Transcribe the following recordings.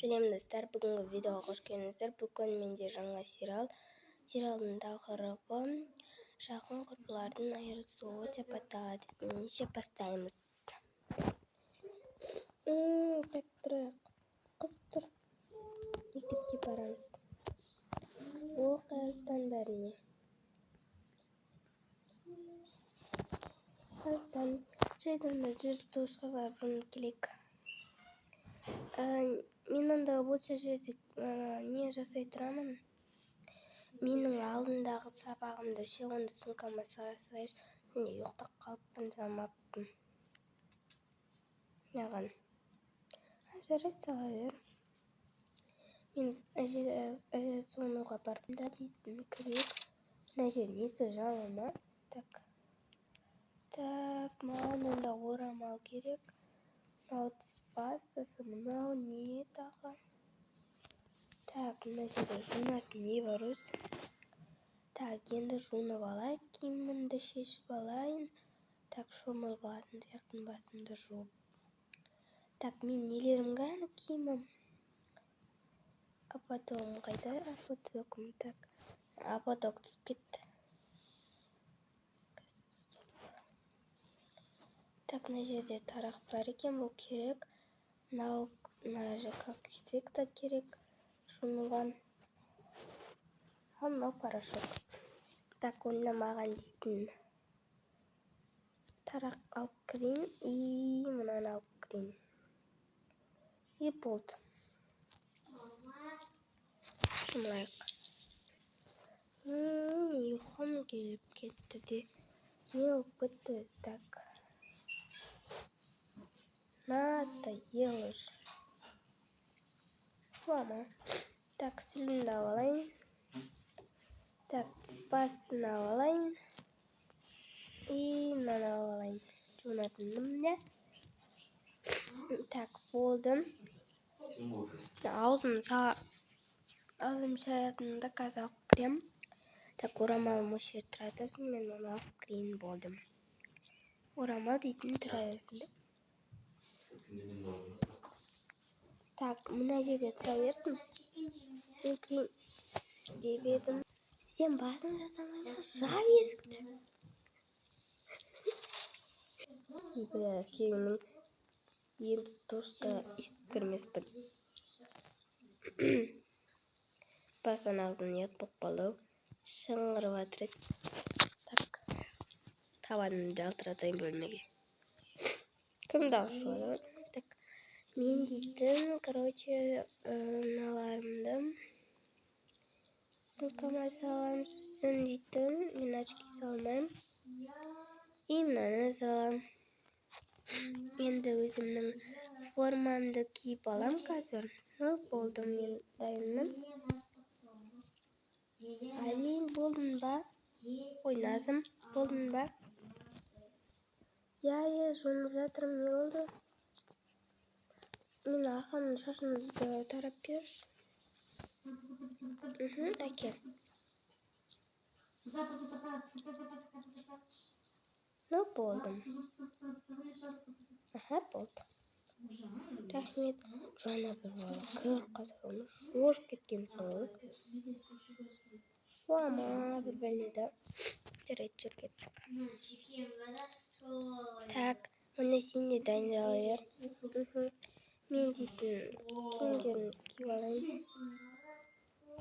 Сәлем достар, бүгінгі видеоға қош келдіңіздер. Бүгін менде жаңа сериалдың тақырыбы жақын құрбылардың айырылысуы деп аталады. Ендеше бастаймыз. Так, тұрайық. Қыз тұр. Мектепке барамыз. Ол қайырттан бәріне. Қайырттан. Жайданда жүріп туысқа барып жүріп келек. Мен анда осы жерде не жасай тұрамын. Менің алдындағы сабағымды шеғонды сумкама салайыншы. Міне ұйықтап қалыппын, салмаппын. Маған. Жарайды, сала бер. Мен әже сонуға барып та дейтін керек. Мына жер несі жалы ма? Так, маған онда орамал керек. Мынау тіс пастасы, мынау не тағы? Так, мына жерде жуынатын не бар өзі? Так, енді жуынып алайық, киімімді шешіп алайын. Так, шомылып алатын сияқтын басымды жуып. Так, мен нелерім ғана киімім? Апатогым қайда? Апатогым, так. Апатог түсіп кетті. Так, мына жерде тарақ бар екен, бұл керек. Мына жаққа кисек та керек. Жуынған. Мынау порошок. Так, онда маған дейтін тарақ алып кірейін. И мынаны алып кірейін. И болды. Шымылайық. Ұйқым келіп кетті де. Не болып кетті өзі, так. Надоело. Мама. Так, сүлімді алайын. Так, тіспасын алайын. И мынаны алайын. Жуынатыным не? Так, болды. Аузым шаятынымда қазір алып кірем. Так, орамалым осы жерде тұрады. Мен оны алып кірейін, болдым. Орамал дейтін тұра берсін. Так, мына жерде тұра берсін. Мен кірейін деп едім. Сен басын жасамай ма? Жап есікті. Бля, кегінің енді тосқа естіп кірмеспін. Басын алдын ет болып қалды. Шыңғырып атыр еді. Так, табанымды жалтыратайын бөлмеге. Кім дауыс шығады? Так, мен дейтін, короче, мыналарымды сумкама салам. Сен дейтін, мен очки салмайым. И мынаны салам. Енді өзімнің формамды киіп алам қазір. Болдым, мен дайынмын. Алин, болдың ба? Ой, Назым, болдың ба? Я жуынып жатырмын, не болды? Мен арқамның шашымды тарап берші. Әкел. Болдым. Болды. Рахмет. Жаңа бір бала кір қазағымыз жошып кеткен соң. Мама, бір бәледі. Жарайды, жүр кеттік. Так, мұны сен де дайындала бер. Мен дейтін киімдерімді киіп алайын.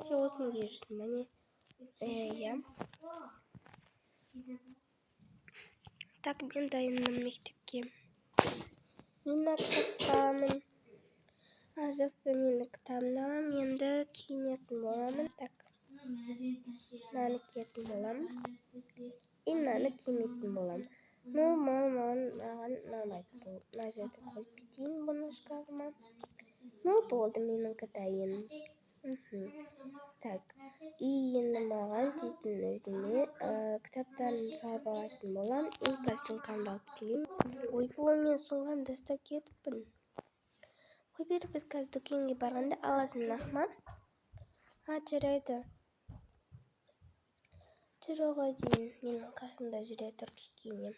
Сен осыны киіп жүрсің, иә. Так, мен дайындым мектепке. Мен кітаппамын. Жақсы, менің кітабымды аламын. Енді киінетін боламын. Так, мынаны киетін боламын. И мынаны кимейтін боламын. Маған ұнамайды бұл. Мына жерде қойып кетейін бұны шкафыма. Болды, меніңкі дайын. Так, и енді маған дейтін өзіме кітаптарын салып алатын болам. И костюмкамды алып келейін. Ой, бұл мен соңған таста кетіппін. Қой бер, біз қазір дүкенге барғанда аласын ақма. Жарайды. Жүр оға дейін. Менің қасымда жүре тұр киінем.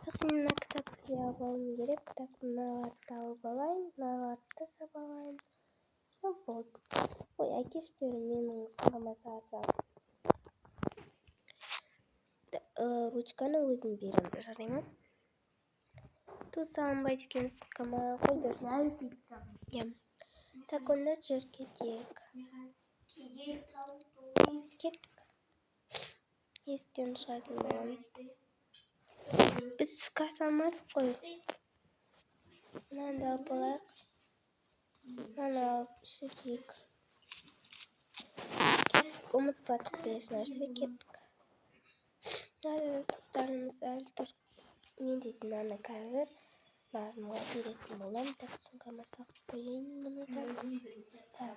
Жақсы, мен мына кітапты алып алуым керек. Так, мыналарды алып алайын. Мыналарды да салып алайын. болды. Ой, әкеш бері менің сұрама салсам. Ручканы өзім беремін, жарай ма? Тут салынбайды екен сумкама, қойдыр. Так, онда жүр кетейік. Кеттік. Естен шығатын боламыз. Біз түскі ас алмадық қой. Мынаны алып алайық. Мынаны алып ішіп. Ұмытпадық беш нәрсе, кеттік. Достарымыз әлі тұр. Мен дейтін ана қазір Назымға беретін болам. Так, сумкама салып қойайын мұны да. Так,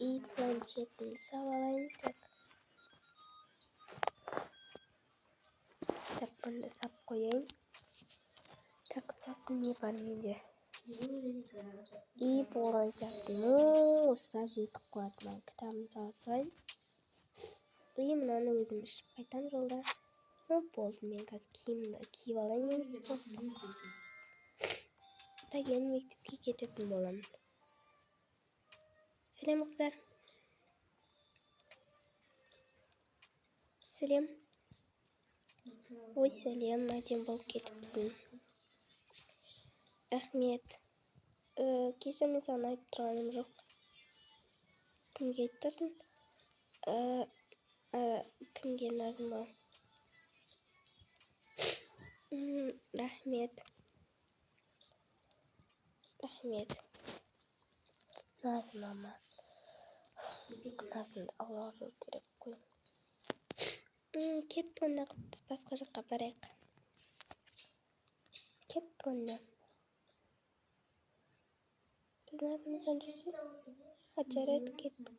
и планшетін салып алайын. Так, бұнда салып қойайын. Так, сосын не бар менде? И болған сияқты. Осылар жетіп қояды. Мен кітабын салсайын. И мынаны өзім ішіп қайтам жолда. Болды, мен қазір киімді киіп алайын енді спорттық. Так, енді мектепке кететін боламын. Сәлем, қыздар. Сәлем. Ой, сәлем, әдем болып кетіпсің. Рахмет. Кеше мен саған айтып тұрғаным жоқ. Кімге айтып тұрсың? Кімге, Назымға? Рахмет. Назым ама. Назымды аулақ жүру керек қой. Кеттік онда, басқа жаққа барайық. Кеттік онда. Біз Назымыздан жүрсек? Жарайды, кеттік.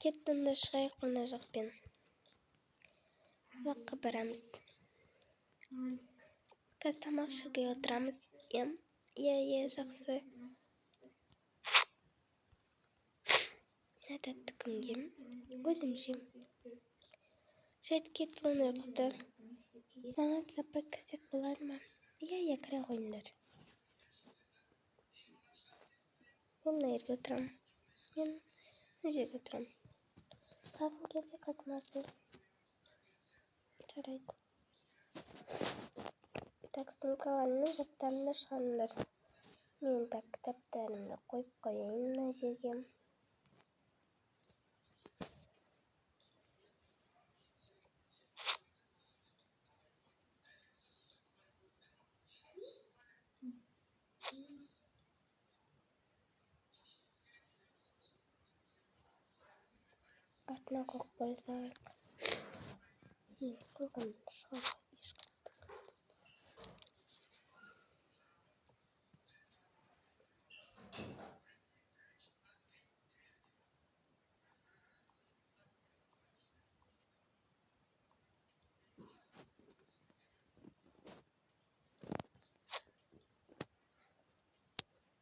Кеттік онда, шығайық мына жақпен. Сабаққа барамыз. Қазір тамақ ішуге отырамыз. Иә, жақсы. Тәтті кімге? Өзім жейм. Жайды кетті оны ұйқыды. Маған сапай кірсек болады ма? Иә, кіре қойыңдар. Мен мына жерге отырамын. Мен мына жерге отырамын. Назым келсе қасыма алсын. Жарайды. Так, сумкаларымның заттарымды шығарыңдар. Мен так кітаптарымды қойып қояйын мына жерге. Артына қойып қоя салайық. Мен сумкамды шығарып ешқайсысы.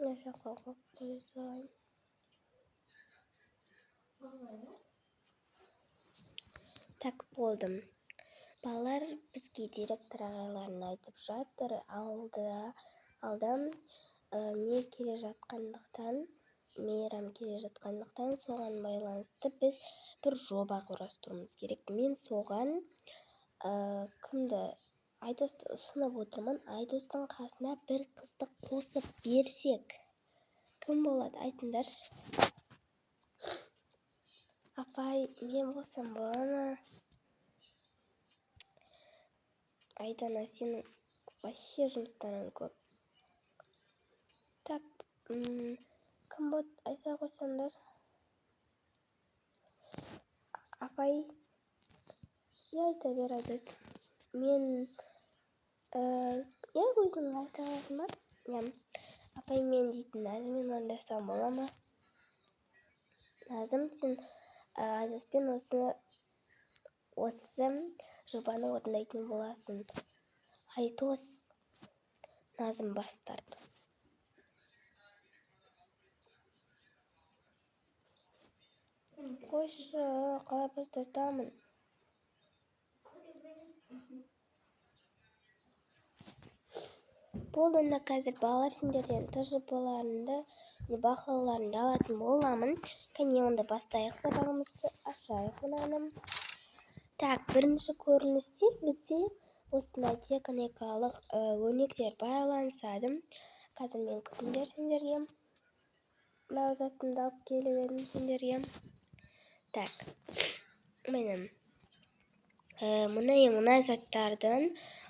Мына жаққа қойып қоя салайын. Так, болдым. Балалар бізге директор ағайларын айтып жатыр. Алдам не келе жатқандықтан, мейрам келе жатқандықтан, соған байланысты біз бір жоба құрастыруымыз керек. Мен соған кімді Айдосты ұсынып отырмын. Айдостың қасына бір қызды қосып берсек. Кім болады? Айтыңдаршы. Апай, мен болсам бола ма? Айдана, сенің вообще жұмыстарың көп. Так, кім болады? Айта қойсаңдар. Апай, айта бер, Айдос. Мен өзің айта аласың ба? Апай, мен дейтін Назыммен орындасам бола ма? Назым, сен Айдоспен осы жобаны орындайтын боласың. Айдос, Назым бас тарт. Қойшы, қалай бас тартамын? Болды, онда қазір балалар сендерден жобаларыңды бақылауларымды алатын боламын. Кәне онда бастайық сабағымызды, ашайық мынаны. Так, бірінші көріністе бізде осындай теконикалық өрнектер байланысады. Қазір мен күтіңдер сендерге. Мынау затымды алып келіп едім сендерге. Так, мына заттардан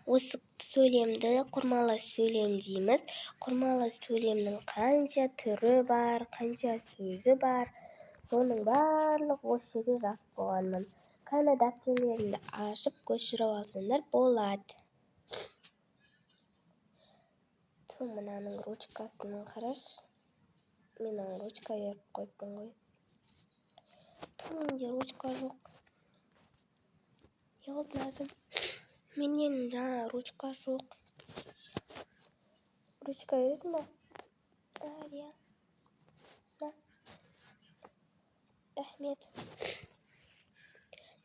осы сөйлемді құрмалас сөйлем дейміз. Құрмалас сөйлемнің қанша түрі бар, қанша сөзі бар, соның барлық осы жерде жазып қойғанмын. Қана дәптерлеріңді ашып көшіріп алсаңдар болады. Мынаның ручкасын қараш. Мен ручка беріп қойыппын ғой. Менде ручка жоқ. Елді назым. Менен жаңа ручка жоқ. Ручка бересің ба? Дарья. Рахмет.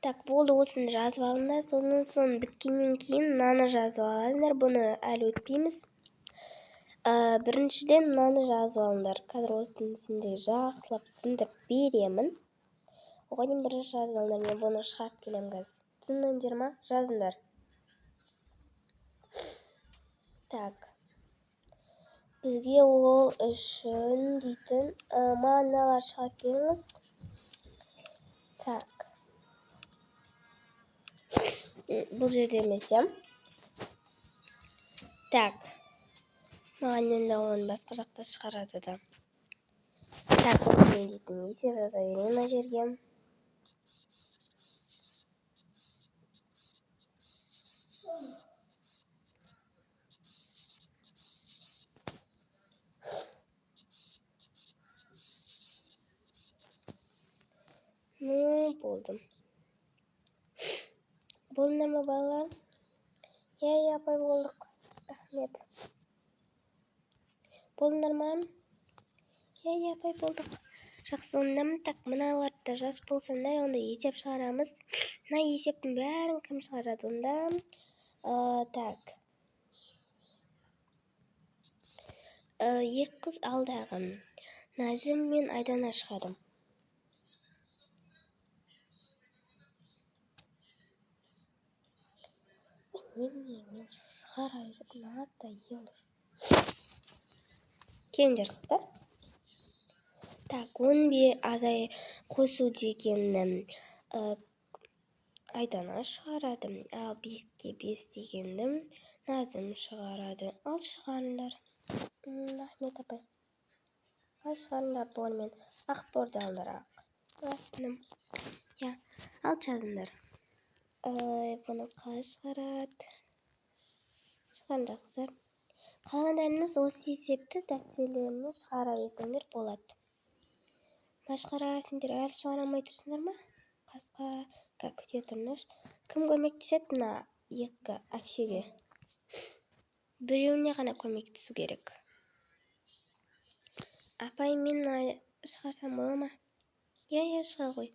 Так, болды, осыны жазып алыңдар. Соны біткеннен кейін мынаны жазып алыңдар. Бұны әлі өтпейміз. Біріншіден мынаны жазып алыңдар. Қазір осыны сендерге жақсылап түсіндіріп беремін. Оған дейін бірінші жазып алыңдар. Мен бұны шығарып келемін қазір. Түсіндіңдер ма? Жазыңдар. Так. Бізге ол үшін дейтін мағыналар шығарып беріңіз. Так. Бұл жерде емес, иә? Так. Маған енді оны басқа жақта шығарады да. Так, осыны дейтін есеп жаза берейін мына жерге. Болдым. Болдыңдар ма балалар? Я, апай, болдық. Рахмет. Болдыңдар ма? Я, апай, болдық. Жақсы, онда так, мыналарды жазып болсаңдар, онда есеп шығарамыз. Мына есептің бәрін кім шығарады онда? Так. Екі қыз алдағы. Назым мен Айдана шығады. Мен шығарайын, надоело. Келіңдер қыздар. Так, 10 азай қосу дегеннен Айдана шығарады. Ал 5-ке 5 дегенді Назым шығарады. Ал шығарыңдар. Рахмет, апай. Ал шығарыңдар бормен. Ақ борды алдар, ақ. Астыным. Я, ал жазыңдар. Бұны қалай шығарады? Шығарыңдар қыздар. Қалғандарыңыз осы есепті дәптерлеріне шығара берсеңдер болады. Машқара, сендер әлі шығарамай тұрсыңдар ма? Қасқа күте тұрыңдар. Кім көмектеседі мына екі әпшеге? Біреуіне ғана көмектесу керек. Апай, мен шығарсам бола ма? Я, шыға ғой.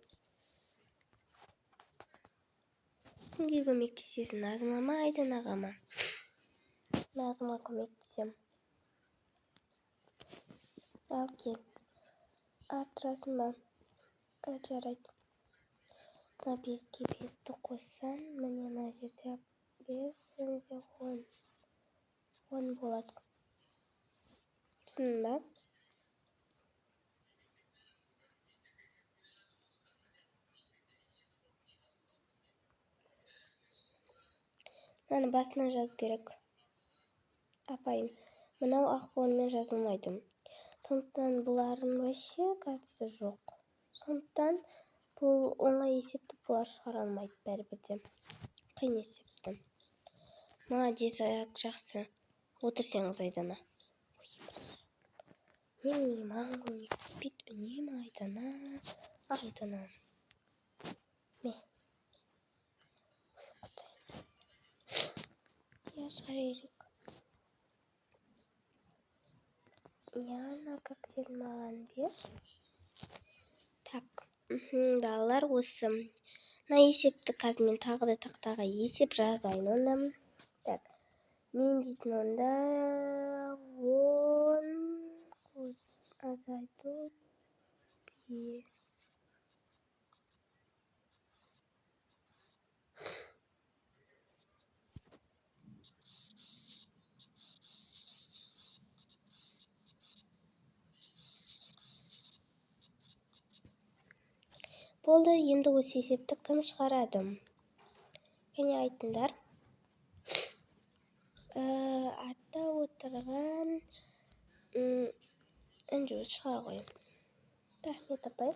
Кімге көмектесесің? Назыма ма, Айданаға ма? Назымға көмектесем. Ал кел. Артырасың ба? Жарайды. Мына 5-ке 5-ті қойсам, міне мына жерде 5, жерде 10. 10 болады. Түсіндің ба? Мынаны басына жазу керек. Апайым, мынау ақ бормен жазылмайды. Сондықтан бұлардың вообще қатысы жоқ. Сондықтан бұл оңай есепті бұлар шығара алмайды бәрібірде. Қиын есепті. Молодец, жақсы. Отырсаңыз, Айдана. Мен маған көмектеспейді, үнемі Айдана. Айдана. Я шығара керек. Яна, как сен маған бер. Так, балалар осы. Мына есепті қазір мен тағы да тақтаға есеп жазайын онда. Так, мен дейтін онда 10 айдол 5. Болды, енді осы есепті кім шығарады? Кәне айтыңдар. Артта отырған Анжу шыға ғой. Рахмет апай.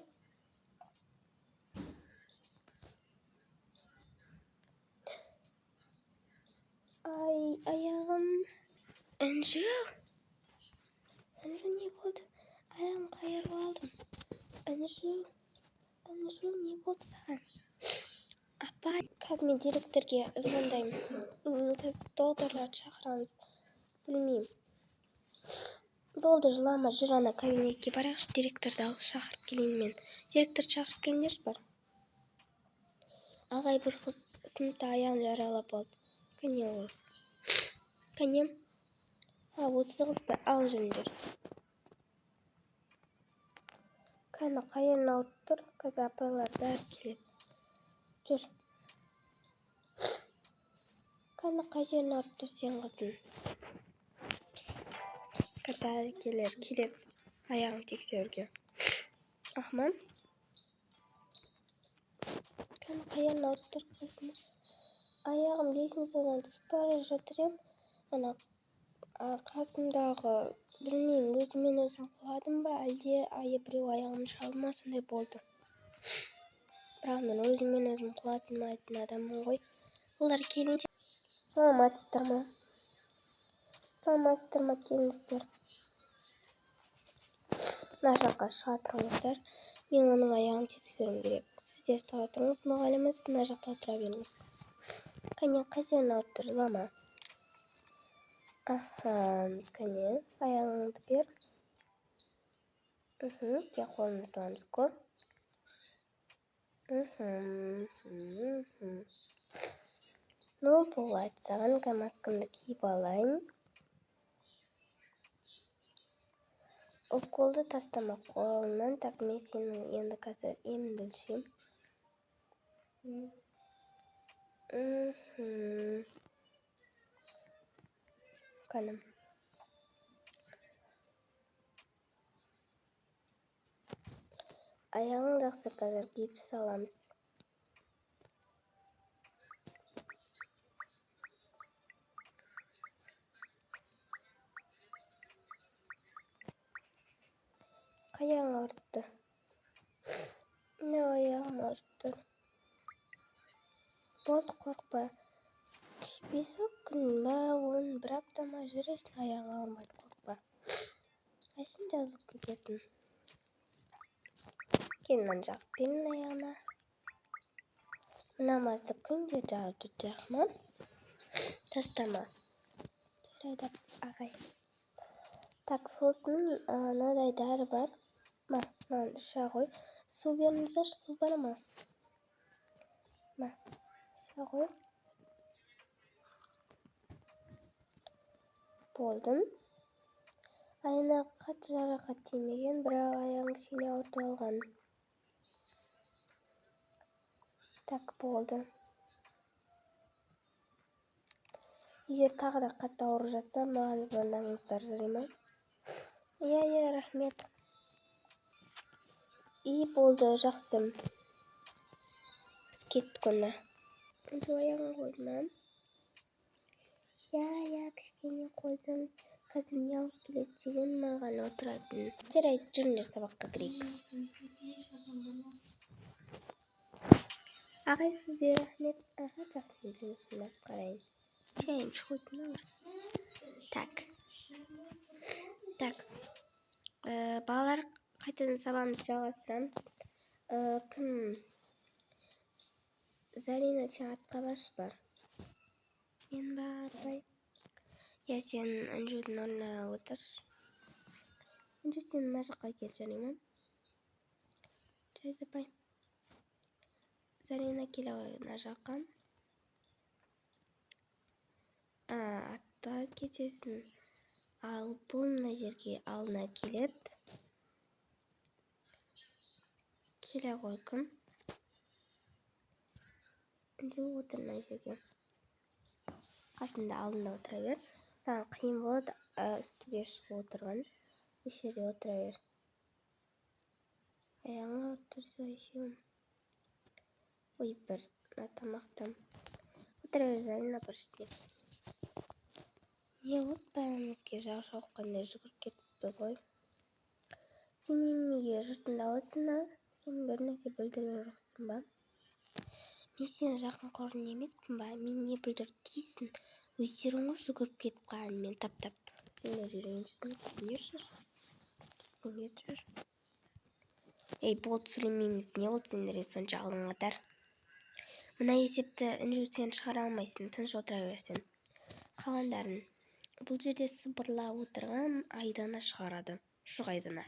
Аяғым. Анжу не болды? Аяғым қайырып алдым. Анжу не болды саған? Апай, қазір мен директорге звондаймын. Докторларды шақырамыз. Білмеймін. Болды, жылама, жүр ана кабинетке барайықшы, директорды алып шақырып келейін мен. Директорды шақырып келіңдерші бар. Ағай, бір қыз сыныпта аяғын жаралап алды. Кәне ол. Кәне. Осы қыз ба? Ал жүріңдер. Кәне қайырын алып тұр, қазір апайлар бәрі келеді. Жүр. Кәне қай жерін алып тұр сен қыздың? Кәне келеді аяғын тексеруге. Ахман. Кәне қайырын алып тұр қыздың? Аяғым лестницадан түсіп бара жатыр ем. Ана қасымдағы, білмеймін, өзімен өзім құладым ба, әлде біреу аяғым шалды, сондай болды. Бірақ мен өзімен өзім құлатынмайтын адаммын ғой. Олар келіңдер. Саламатсыздар ма? Келіңіздер. Мына жаққа шыға тұрыңыздар. Мен оның аяғын тексеруім керек. Сіздер тұра тұрыңыз, мұғаліміз, мына жақта отыра беріңіз. Кәне, қай жерін алып тұр, жылама. Кәне, аяғыңды бер. Сен қолын саламыз, көр. Ну, болады, саған маскамды киіп алайын. Уколды тастама қолынан. Так, мен сенің енді қазір емінді өлшем. Қаным. Аяғың жақсы, қазір гипс аламыз. Аяғың ауыртты. Не аяғым ауыртты. Болды, қорқпа. 5 күн ба, 10 бір апта ма жүресің, аяғың ауырмайды, қорқпа. Әшін жазылып кететін. Келін жақ пенің аяғына. Намазды күнде жауып жақман. Тастама. Жарайды, ағай. Так, сосын мынадай дәрі бар. Мынаны іше ғой. Су беріңіздерші, су бар ма? Іше ғой. Болдым. Айына қатты жарақат тимеген, бірақ аяғың кішкене ауыртып алған. Так, болды. Егер тағы да қатты ауырып жатса, маған звондаңыздар, жарай ма? Иә, рахмет. Болды, жақсы. Біз кеттік онда. Аяғын қойдым, ма? Иә, кішкене қойдым. Қазір не алып келеді деген маған отыратын. Жарайды, жүріңдер, сабаққа кірейік. Ағай, сізге рахмет. Жақсы, жұмысымды қарайын. Шайын шығудың алыр. Так. Балалар, қайтадан сабағымызды жалғастырамыз. Кім? Зарина, сен артқа баршы бар. Мен барбай. Я, сен Анжудың орнына отыршы. Анжу, сен мына жаққа кел, жарай ма? Жайзапай. Зарина, келе ғой мына жаққа. Атта кетесің. Ал бұл мына жерге алына келеді. келе қойгын. Үндеп отырмай жерге. Қасында алдында отыра бер. Саған қиын болады үстіге шығып отырған. Осы жерде отыра бер. Аяғыңа отырса екеуін. Ой, бір тамақтан. Отыра бер, Зарина, бір іште. Не болды, бәрімізге жау-шауққандай жүгіріп кетіппіз ғой. Сен неге жұртында отырсың, а? Сен бір нәрсе білдірген жоқсың ба? Мен сені жақын қорын емеспін ба? Мен не білдір дейсің? Өздерің ғой жүгіріп кетіп қалған мен таптап. Сендер үйреншідің, не жүр? Кетсеңдер жүр. Ей, болды, сөйлемейміз. Не болды сендерге сонша алыңғатар? Мына есепті үнжу сен шығара алмайсың, тыныш отыра берсен. Қалғандарын. Бұл жерде сыбырлап отырған Айдана шығарады. Шық, Айдана.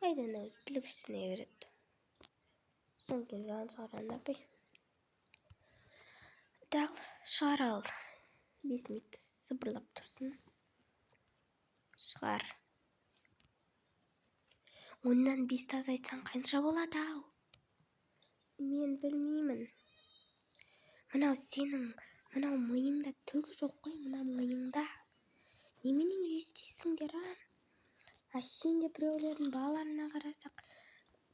Айдана өз білгішсіне береді. Соң кейін жағын шығарғанда бай. Дал, шығар ал. 5 минут сыбырлап тұрсын. Шығар. Оннан 5 таз айтсаң қанша болады ау? Мен білмеймін. Мынау сенің, мынау миыңда түк жоқ қой, мынау миыңда. Неменің үйістесіңдер, а? Сен де біреулердің балаларына қарасақ,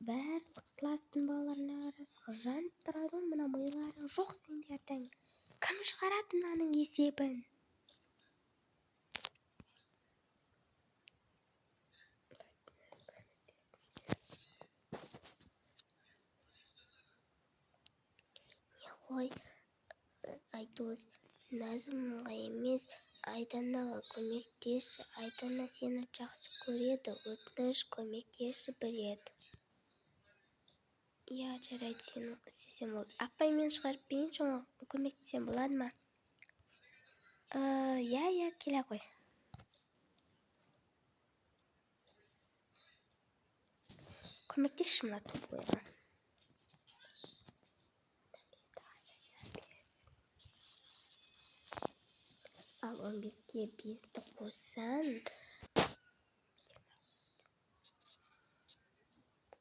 барлық класстың балаларына қарасақ, жанып тұрады ғой, мына миларың жоқ сендердің. Кім шығарады мынаның есебін? Ой, Айдос, Назымға емес, Айданаға көмектесші. Айдана сені жақсы көреді, өтініш көмектесші бір рет. Я, жарайды, сені істесем болды. Апай, мен шығарып берейінші, оған көмектесем болады ма? Я, келе қой. Көмектесші мына тубойға. Ал 15-ке 5-ті қоссаң.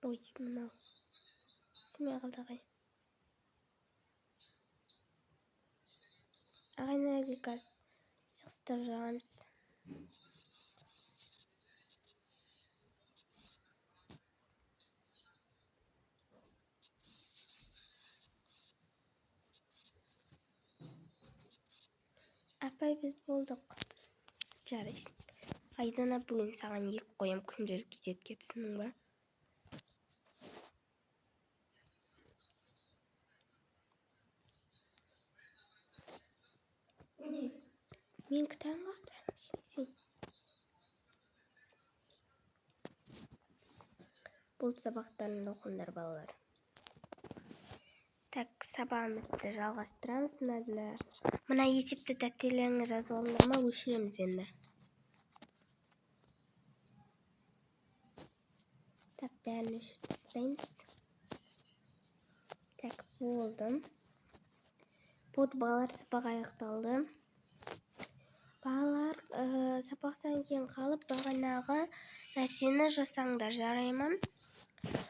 Ой, мынау. Сімей қалды ағай. Ағайнағы қаз сықстыр жағамыз. Апай, біз болдық. Жарайсың. Айдана, бүгін саған 2 қоям күнделік кететке, түсінің ба? Мен кітабым қақта. Сен. Бұл сабақтарын оқыңдар, балалар. Так, сабағымызды жалғастырамыз, мына есепті дәптерлеріңе жазып алыңдар ма, өшіреміз енді. Так, бәрін өшіріп тастаймыз. Так, болды. Балалар, сабақ аяқталды. Балалар, сабақтан кейін қалып, бағанағы нәрсені жасаңдар, жарай ма?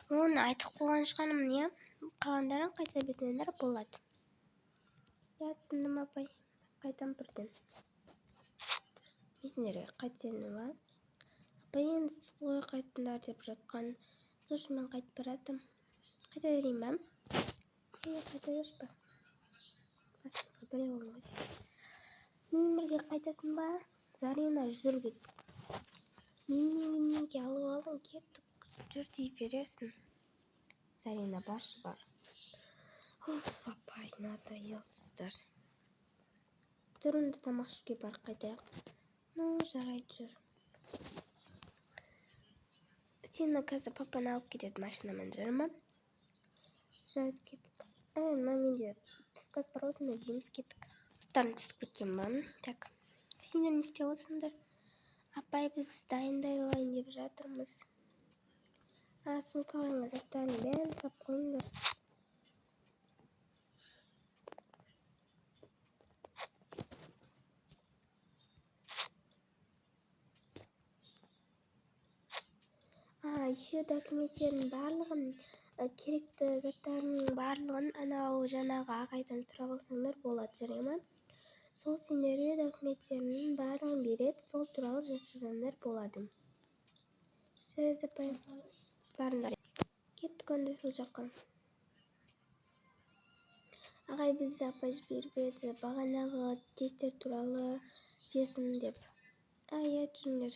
Оны айтып қойған шығармын, не? Қалғандарын қайта берсеңдер болады. Я, түсіндім, апай. Қайтам бірден. Есіңдерге қайтсені ба? Апай, енді сіз ғой қайтыңдар деп жатқан. Сосын мен қайтып баратым. Қайта берейін ба? Қайта берші ба? Басыңызға біле болмайды. Мен бірге қайтасың ба? Зарина, жүр кет. Неге алып алдың, кеттік. Жүр дей бересің. Зарина, баршы бар. Апай, надоелсыздар. Тұрынды тамақ ішуге бар қайтайық. Ну, жарайды, жүр. Сені қазір папаны алып кетеді машинамен, жүр ма? Жарайды, кеттік. Менде түскі ас бар осында жеміс, кеттік. Тұттарын түсіп кеткен ба? Так, сендер не істеп отырсыңдар? Апай, біз дайындай алайын деп жатырмыз. Сумкаларыңа заттарын бәрін сап қойыңдар. еще документтердің барлығын, керекті заттардың барлығын анау жаңағы ағайдан сұрап алсаңдар болады, жарай ма? Сол сендерге документтерінің барлығын береді, сол туралы жасасаңдар болады. Жарайды апай, барыңдар. Кеттік онда сол жаққа. Ағай бізді апай жіберіп, бағанағы тесттер туралы берсін деп. Иә, жүріңдер.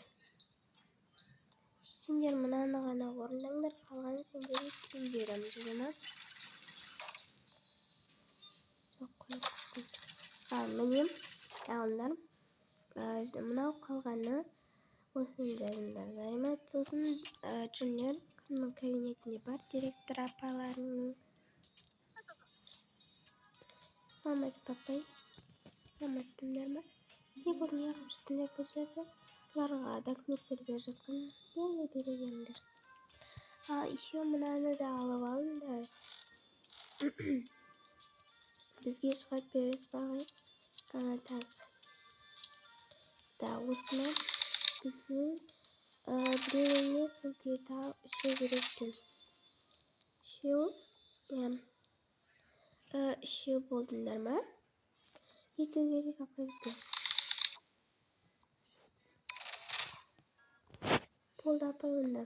Сендер мынаны ғана орындаңдар, қалғанын сендерге кейін беремін, жарай ма? Жоқ, қойсын. Міне, алыңдар. Мынау қалғаны осыны жазыңдар, жарай ма? Сосын жүріңдер, кімнің кабинетіне бар, директор апайларының. Саламатсыз апай. Саламатсыздар ма? Не болды, не қылып жүрсіңдер бұл жерде? Бұларға документтер беріп жатқан. Иә, бере беріңдер. Еще мынаны да алып алыңдар. Бізге шығарып бересіз ба ағай? Так. Да, осыны. Біреу емес, бізге үшеу керек екен. Үшеу болдыңдар ма? Екеу керек апай бізге. Болды апай онда.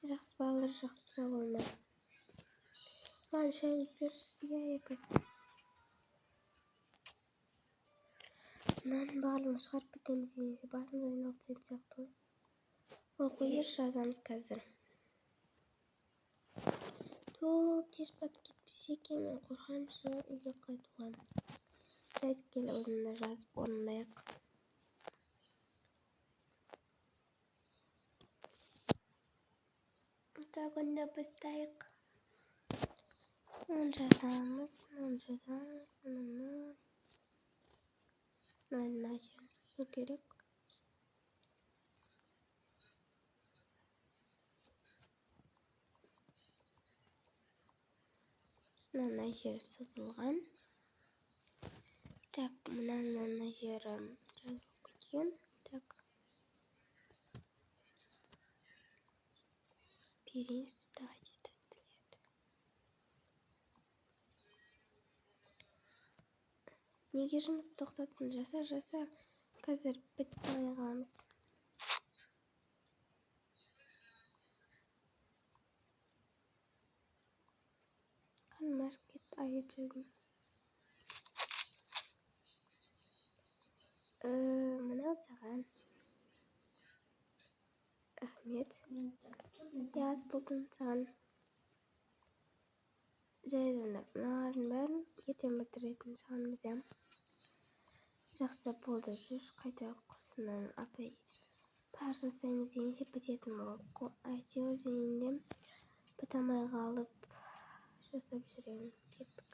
Жақсы балалар, жақсы сау болыңдар. Маған шай құйып берші. Иә, қазір. Мынаның барлығын шығарып кетеміз дегенше басымыз айналып түсетін сияқты ғой. Қой берші, жазамыз қазір. Кеш батып кетпесе екен, мен қорқамшы үйге қайтуға. Жазып кел, орнына жазып орындайық. Так, онда бастайық. Жазамыз. Мына жерін сызу керек. Мына жер сызылған. Так, мына жері жазылып кеткен. Так. Переставить цвет. Неге жұмыс тоқтаттың? Жаса. Қазір бітіп қаламыз. Қанмаш кет айып жүргім. Мынау саған. Рахмет. Яз болсын саған. Жайдыңдар. Мыналардың бәрін ертең бітіретін шығармыз, иә. Жақсы болды, жүр қайта құсынан апай. Пар жасаймыз дегенше бітетін бол. Әйтеуір жайында бітамай қалып жасап жүреміз. Кеттік.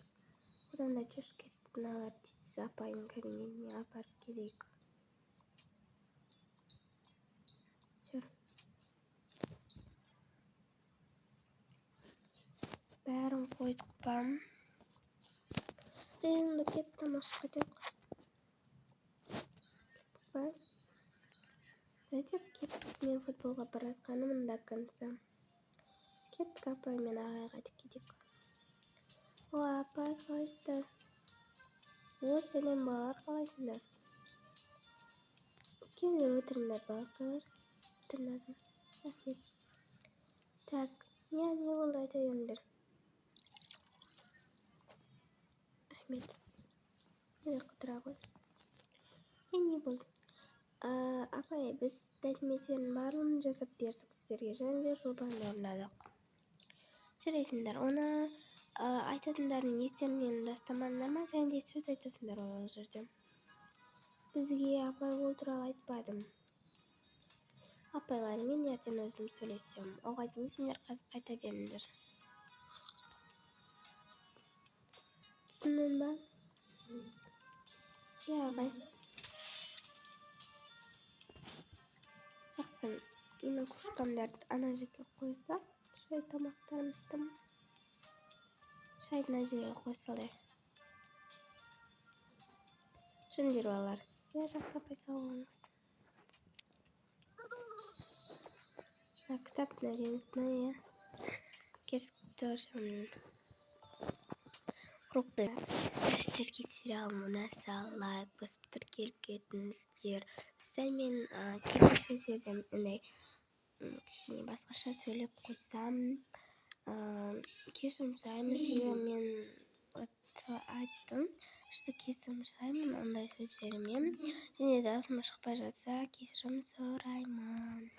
Одан да жүр кеттік. Мыналар тез апайдың кабинетіне апарып келейік. Жүр. Бәрін қойдық па? Жайында кет, тамақ қайтайық. Кеттік па? Затеп кеттік, мен футболға баратқанымында конца. Кеттік апай, мен ағайға кетейік. Апай, қалайсыздар? Сәлем балалар, қалайсыңдар? Келіңдер отырыңдар балалар. Отырыңдар. Рахмет. Так, не болды, айта беріңдер. Рахмет. Не қыдыра ғой. Не болды? Апай, біз документтердің барлығын жасап бердік сіздерге, және де жобаны орындадық. Жарайсыңдар, оны айтатындардың естерінен растамаңдар ма, және де сөз айтасыңдар ол жерде. Бізге апай ол туралы айтпадым. Апайлармен ертең өзім сөйлесем. Оған дейін сендер қазір қайта беріңдер. Түсіндің ба? Иә, ағай. Жақсы, менің кружкамдарды ана жерге қойса, шай тамақтарымызды шайды ана жерге қойсалар. Жүріңдер балалар. Иә, жақсы апай, сау болыңыз. кітап нарезная кескторын рухты дәрістерге сериалым ұнаса лайк басып тіркеліп кетіңіздер. Сіздер мен кейбір сөздерде андай кішкене басқаша сөйлеп қойсам кешірім сұраймын, себебі мен айттым что кешірім сұраймын ондай сөздеріммен, және даусым шықпай жатса кешірім сұраймын.